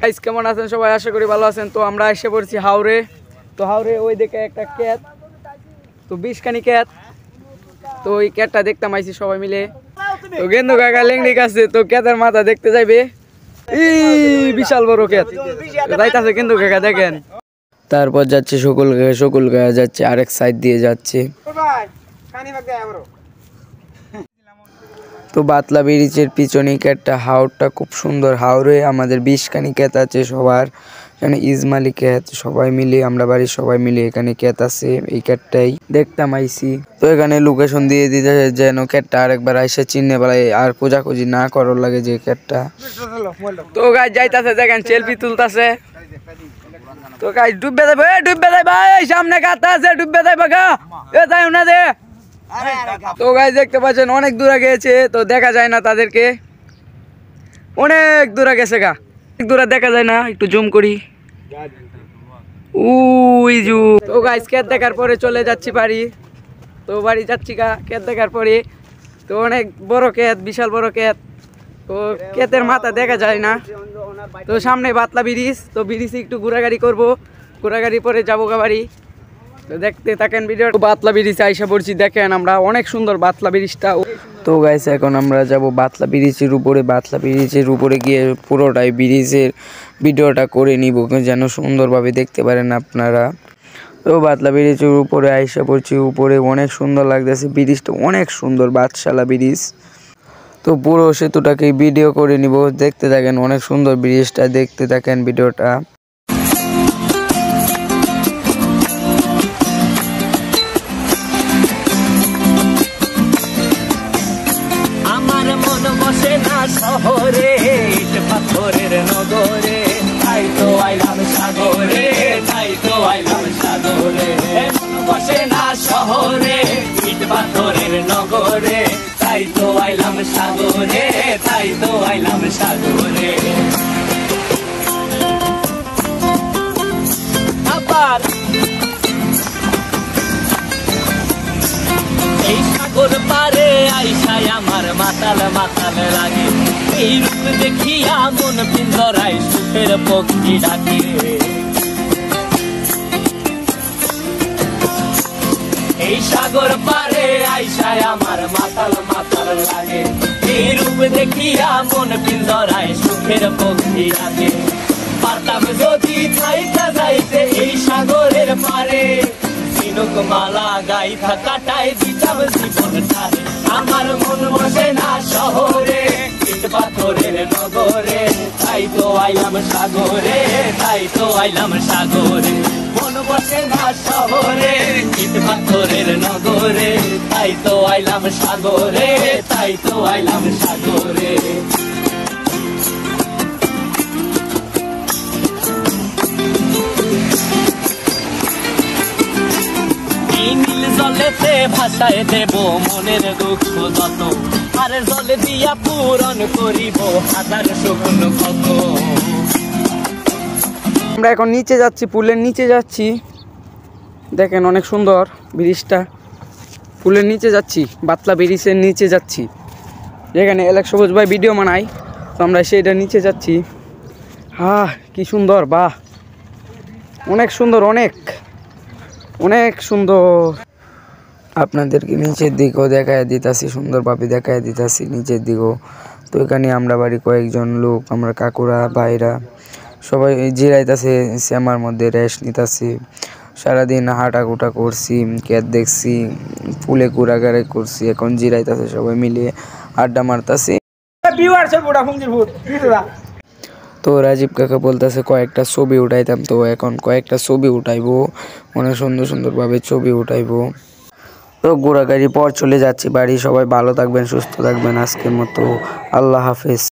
Guys কেমন আছেন সবাই? আশা করি ভালো আছেন। তো আমরা এসে পড়ছি হাওরে। তো হাওরে ওই দিকে একটা ক্ষেত, তো 20 খানি ক্ষেত। তো ওই ক্ষেতটা দেখতাম আইছি সবাই মিলে। তো গেন্দু কাকা লেংড়ি কাছে তো ক্ষেতের মাথা দেখতে যাইবে। বিশাল বড় ক্ষেত যাইতাছে কিন্তু কাকা দেখেন। তারপর যাচ্ছে সকল কাকা যাচ্ছে আরেক সাইড দিয়ে যাচ্ছে। তো বাতলা ব্রিজের পিছনে একটা হাওরটা খুব সুন্দর। হাওরে আমাদের 20 খানি ক্ষেত আছে সবার। এখানে ইসমাইলি ক্ষেত, সবাই মিলে আমরা বাড়ির সবাই মিলে এখানে ক্ষেত আছে। এই ক্ষেতটাই দেখতাম আইসি। তো এখানে লোকেশন দিয়ে দিতে যেন ক্ষেতটা আরেকবার আইসে চিনে বেলায় আর খোঁজাখুঁজি না করার লাগে যে ক্ষেতটা। তো গাছ যাইতাছে দেখেন সেলফি তুলতাছে। তো গাছ ডুববে যাবে, ডুববে যাই ভাই, সামনে কাটা আছে, ডুববে যাই বাগা এ যাই না দে। তো গাইস দেখতে পাচ্ছেন অনেক দূরে গেছে, তো দেখা যায় না তাদেরকে, অনেক দূরে গেছে গা, অনেক দূরে দেখা যায় না। একটু জুম করি, উই জুম। তো গাইস ক্ষেত দেখার পরে চলে যাচ্ছি বাড়ি। তো বাড়ি যাচ্ছি গা ক্ষেত দেখার পরে। তো অনেক বড় ক্ষেত, বিশাল বড় ক্ষেত। তো ক্ষেতের মাথা দেখা যায় না। তো সামনে বাতলা ব্রিজ, তো ব্রিজে একটু ঘোরাঘুরি করবো, ঘোরাঘুরি পরে যাবো গা বাড়ি। তো দেখতে থাকেন ভিডিও। বাতলা ব্রিজে আইসা পড়ছি, দেখেন আমরা অনেক সুন্দর বাতলা ব্রিজটা। তো গাইস এখন আমরা যাব বাতলা ব্রিজের উপরে। বাতলা ব্রিজের উপরে গিয়ে পুরোটাই ব্রিজের ভিডিওটা করে নিব যেন সুন্দরভাবে দেখতে পারেন আপনারা। তো বাতলা ব্রিজের উপরে আইসা পড়ছি, উপরে অনেক সুন্দর লাগতেছে, ব্রিজটা অনেক সুন্দর, বাদশালা ব্রিজ। তো পুরো সেতুটাকে ভিডিও করে নিব, দেখতে থাকেন, অনেক সুন্দর ব্রিজটা, দেখতে থাকেন ভিডিওটা। শহরে ইট পাথরের নগরে, তাই তো আইলাম সাগরে, তাই তো আইলাম সাগরে। বসে না শহরে ইট পাথরের নগরে, তাই তো আইলাম সাগরে, তাই তো আইলাম সাগরে। আবার এই সাগর পারে আইসায় আমার মাতাল মাতাল লাগে, এই রূপ দেখিয়া মন পিঞ্জরায় সুখের পক্ষী ডাকে। এই সাগর পারে আইসায় আমার মাতাল মাতাল লাগে, এই রূপ দেখিয়া মন পিঞ্জরায় সুখের পক্ষী ডাকে। পারতাম যদি থাইকা যাইতে এই সাগরের পারে, মালা গাই কাটাই দিতাম জীবনটারে। আমার মন বসে না শহরে ইট পাথরের নগরে, তাই তো আইলাম সাগরে, তাই তো আইলাম সাগরে। মন বসে না শহরে ইট পাথরের নগরে, তাই তো আইলাম সাগরে, তাই তো আইলাম সাগরে। জলেতে ভাষায় দেব মনের দুঃখ যত, আর জলে দিয়া পূরণ করিব হাজার শুকন কত। আমরা এখন নিচে যাচ্ছি, পুলের নিচে যাচ্ছি, দেখেন অনেক সুন্দর ব্রিজটা। পুলের নিচে যাচ্ছি, বাতলা ব্রিজের নিচে যাচ্ছি, যেখানে এলাক সবুজ ভাই ভিডিও বানাই। তো আমরা সেইটা নিচে যাচ্ছি। কি সুন্দর, বাহ, অনেক সুন্দর, অনেক অনেক সুন্দর। আপনাদেরকে নিচের দিকেও দেখায় দিতাছি, সুন্দরভাবে দেখায় দিতাছি নিচের দিকেও। তো এখানে আমরা বাড়ি কয়েকজন লোক, আমরা কাকুরা ভাইরা সবাই জিরাইতাছে, শ্যামার মধ্যে রেস্ট নিতাছি। সারাদিন হাঁটাকুটা করছি, ক্ষেত দেখছি, ফুলে ঘোরাঘুরি করছি, এখন জিরাইতাছে সবাই মিলে আড্ডা মারতাছি। তো রাজীব কাকা বলতেছে কয়েকটা ছবি উঠাইতাম, তো এখন কয়েকটা ছবি উঠাইবো, অনেক সুন্দর সুন্দরভাবে ছবি উঠাইবো। তো ঘোরাঘুরি পর চলে যাচ্ছি বাড়ি। সবাই ভালো থাকবেন, সুস্থ থাকবেন, আজকের মতো আল্লাহ হাফেজ।